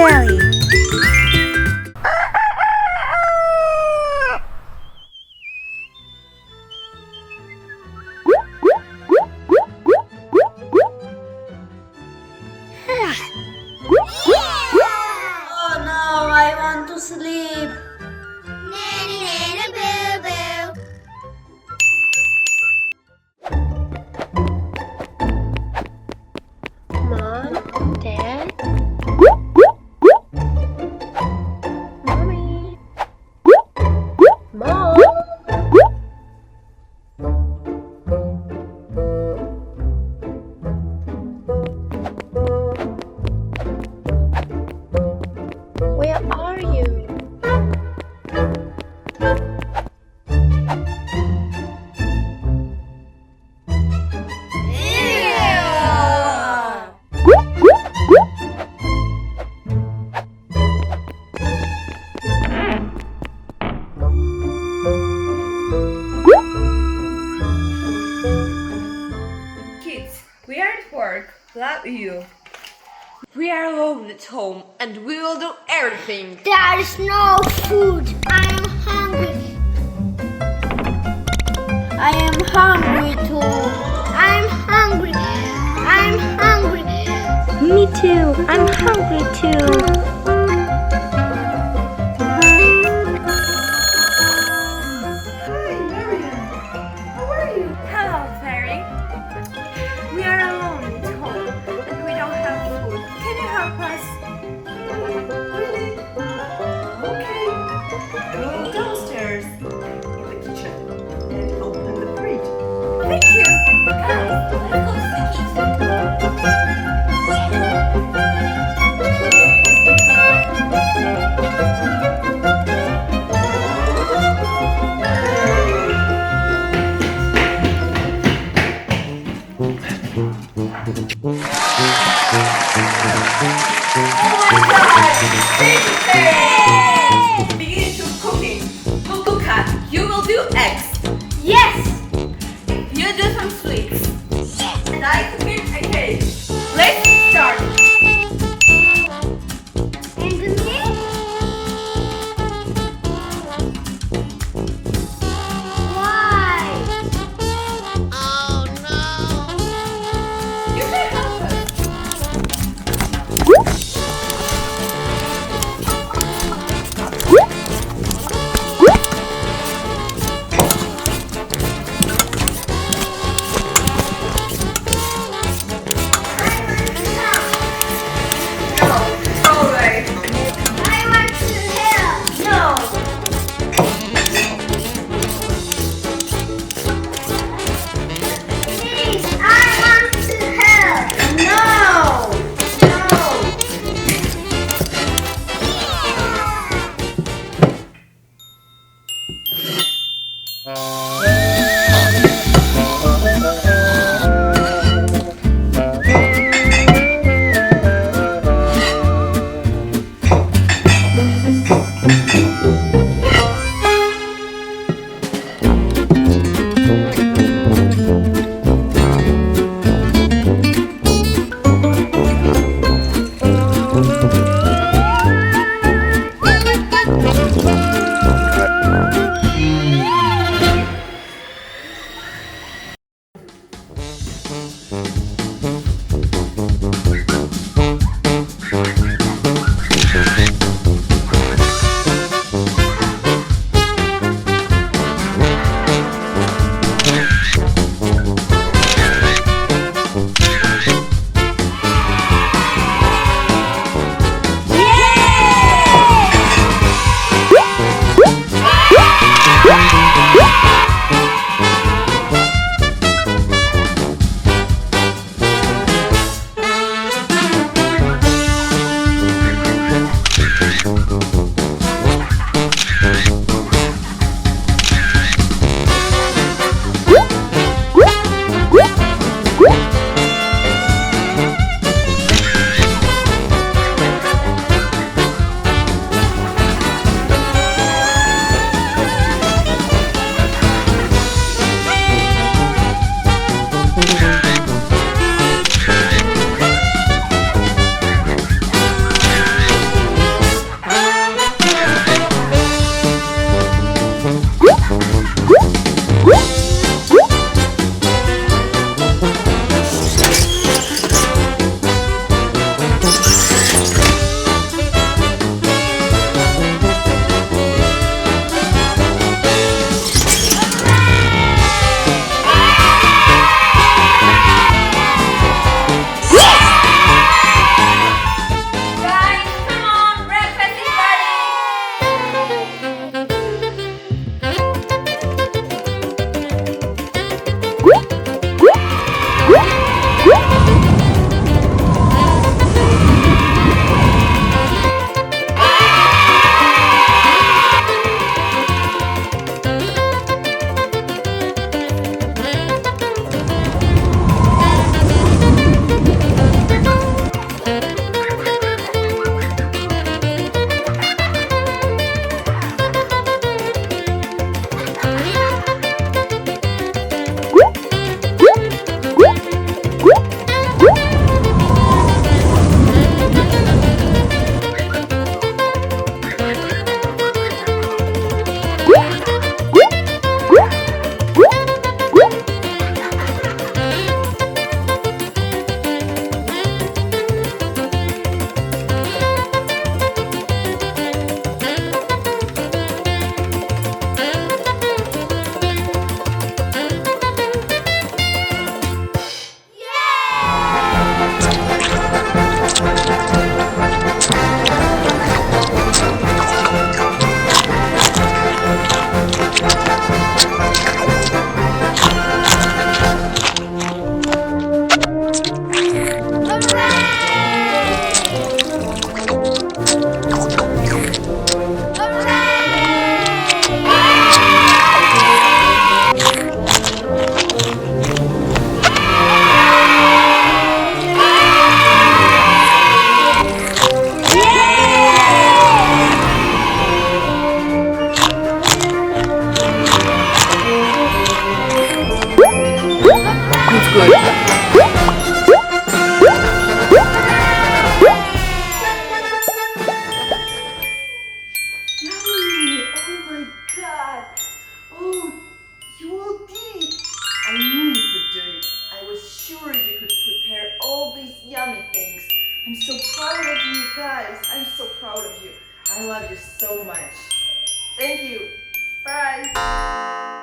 Eli. Oh no, I want to sleep. Nanny, nanny, boo, boo. Mom, Dad, Mommy, Mom. Where are you? Kids, we are at work. Love you. We are alone at home and we will do everything. There is no food. I am hungry. I am hungry too. I'm hungry. I'm hungry. Me too. I'm hungry too. Hello, Fairy. We are alone at home and we don't have food. Can you help us? Really? Okay. Go downstairs in the kitchen and open the fridge. Thank you. Guys, let's go to the kitchen. Begin to cooking. Luca, you will do eggs. Yes. You do some sweets. And I cook a cake. Let's start. And me? Why? You can help us. good. Yummy! Oh my god! Oh, you all did it! I knew you could do it. I was sure you could prepare all these yummy things. I'm so proud of you guys. I'm so proud of you. I love you so much. Thank you. Bye.